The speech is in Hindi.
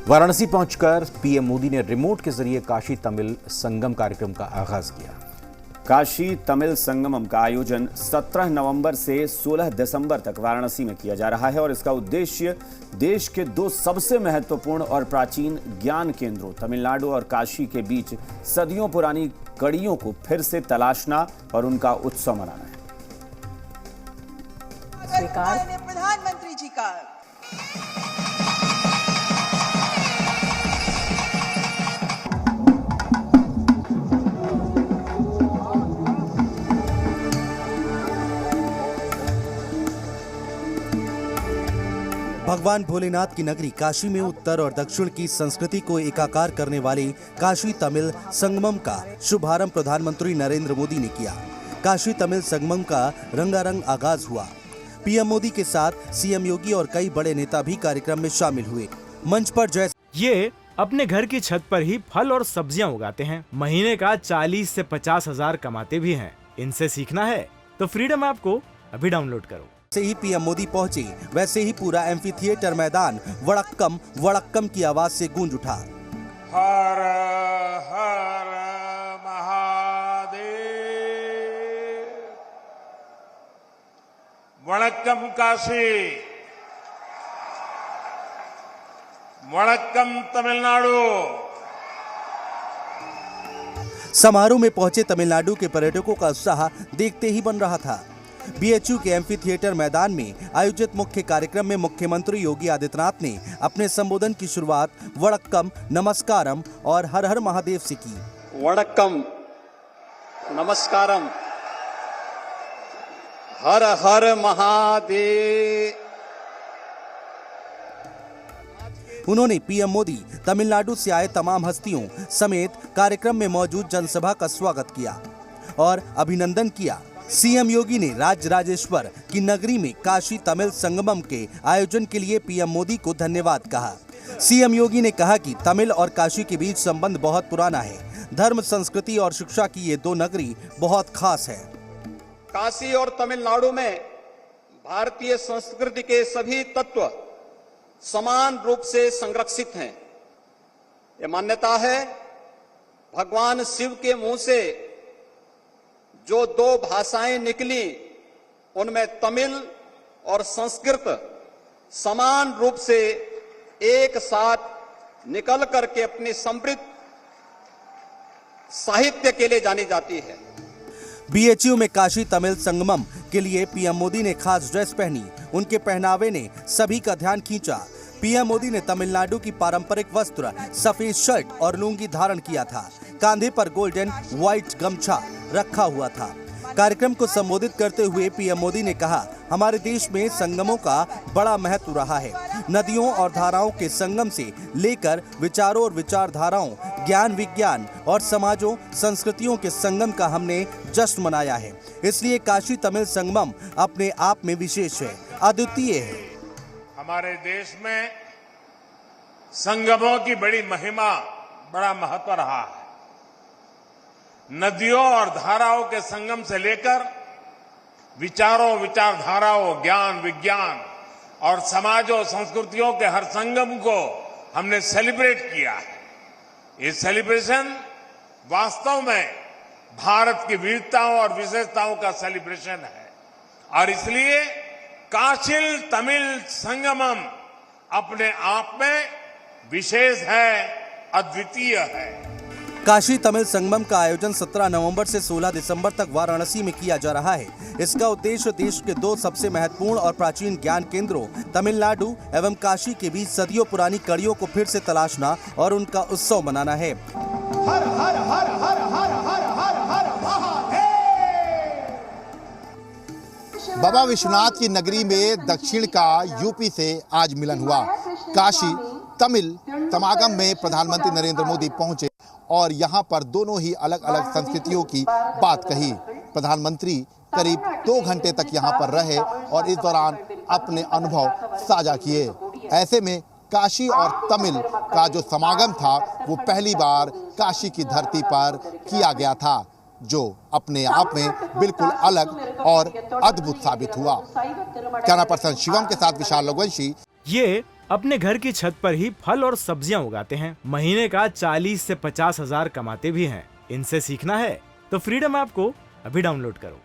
वाराणसी पहुंचकर पीएम मोदी ने रिमोट के जरिए काशी तमिल संगम कार्यक्रम का आगाज किया। काशी तमिल संगमम का आयोजन 17 नवंबर से 16 दिसंबर तक वाराणसी में किया जा रहा है और इसका उद्देश्य देश के दो सबसे महत्वपूर्ण और प्राचीन ज्ञान केंद्रों तमिलनाडु और काशी के बीच सदियों पुरानी कड़ियों को फिर से तलाशना और उनका उत्सव मनाना है। प्रधानमंत्री जी का भगवान भोलेनाथ की नगरी काशी में उत्तर और दक्षिण की संस्कृति को एकाकार करने वाले काशी तमिल संगमम का शुभारंभ प्रधानमंत्री नरेंद्र मोदी ने किया। काशी तमिल संगमम का रंगारंग आगाज हुआ। पीएम मोदी के साथ सीएम योगी और कई बड़े नेता भी कार्यक्रम में शामिल हुए। मंच पर ये अपने घर की छत पर ही फल और सब्जियां उगाते हैं। महीने का 40 से 50 हजार कमाते भी हैं। इनसे सीखना है तो फ्रीडम ऐप को अभी डाउनलोड करो। से ही पीएम मोदी पहुंचे, वैसे ही पूरा एम्फी थिएटर मैदान वड़क्कम वड़क्कम की आवाज से गूंज उठा। हर हर महादेव, वणक्कम काशी, वणक्कम तमिलनाडु। समारोह में पहुंचे तमिलनाडु के पर्यटकों का उत्साह देखते ही बन रहा था। बीएचयू के एम्फी थिएटर मैदान में आयोजित मुख्य कार्यक्रम में मुख्यमंत्री योगी आदित्यनाथ ने अपने संबोधन की शुरुआत वड़क्कम नमस्कारम और हर हर महादेव से की। वड़क्कम नमस्कारम हर हर महादेव। उन्होंने पीएम मोदी, तमिलनाडु से आए तमाम हस्तियों समेत कार्यक्रम में मौजूद जनसभा का स्वागत किया और अभिनंदन किया। सीएम योगी ने राजराजेश्वर की नगरी में काशी तमिल संगमम के आयोजन के लिए पीएम मोदी को धन्यवाद कहा। सीएम योगी ने कहा कि तमिल और काशी के बीच संबंध बहुत पुराना है। धर्म, संस्कृति और शिक्षा की ये दो नगरी बहुत खास है। काशी और तमिलनाडु में भारतीय संस्कृति के सभी तत्व समान रूप से संरक्षित हैं। ये मान्यता है भगवान शिव के मुंह से जो दो भाषाएं निकली उनमें तमिल और संस्कृत समान रूप से एक साथ निकल करके अपनी समृद्ध साहित्य के लिए जानी जाती है। बीएचयू में काशी तमिल संगमम के लिए पीएम मोदी ने खास ड्रेस पहनी। उनके पहनावे ने सभी का ध्यान खींचा। पीएम मोदी ने तमिलनाडु की पारंपरिक वस्त्र सफेद शर्ट और लुंगी धारण किया था। कांधे पर गोल्डन व्हाइट गमछा रखा हुआ था। कार्यक्रम को संबोधित करते हुए पीएम मोदी ने कहा, हमारे देश में संगमों का बड़ा महत्व रहा है। नदियों और धाराओं के संगम से लेकर विचारों और विचारधाराओं, ज्ञान विज्ञान और समाजों संस्कृतियों के संगम का हमने जश्न मनाया है। इसलिए काशी तमिल संगमम अपने आप में विशेष है, अद्वितीय है। हमारे देश में संगमों की बड़ी महिमा, बड़ा महत्व रहा है। नदियों और धाराओं के संगम से लेकर विचारों, विचारधाराओं, ज्ञान विज्ञान और समाजों संस्कृतियों के हर संगम को हमने सेलिब्रेट किया है। ये सेलिब्रेशन वास्तव में भारत की विविधताओं और विशेषताओं का सेलिब्रेशन है और इसलिए काशी तमिल संगमम अपने आप में विशेष है, अद्वितीय है। काशी तमिल संगमम का आयोजन 17 नवंबर से 16 दिसंबर तक वाराणसी में किया जा रहा है। इसका उद्देश्य देश के दो सबसे महत्वपूर्ण और प्राचीन ज्ञान केंद्रों तमिलनाडु एवं काशी के बीच सदियों पुरानी कड़ियों को फिर से तलाशना और उनका उत्सव मनाना है। हर हर हर हर हर हर हर हर महादेव। बाबा विश्वनाथ की नगरी में दक्षिण का यूपी से आज मिलन हुआ। काशी तमिल समागम में प्रधानमंत्री नरेंद्र मोदी पहुंचे और यहां पर दोनों ही अलग अलग संस्कृतियों की बात कही। प्रधानमंत्री करीब 2 घंटे तक यहां पर रहे और इस दौरान अपने अनुभव साझा किए। ऐसे में काशी और तमिल का जो समागम था वो पहली बार काशी की धरती पर किया गया था, जो अपने आप में बिल्कुल अलग और अद्भुत साबित हुआ। कैमरा पर्सन शिवम के साथ विशाल लोगवंशी। ये अपने घर की छत पर ही फल और सब्जियां उगाते हैं। महीने का 40 से 50 हजार कमाते भी हैं। इनसे सीखना है तो फ्रीडम ऐप को अभी डाउनलोड करो।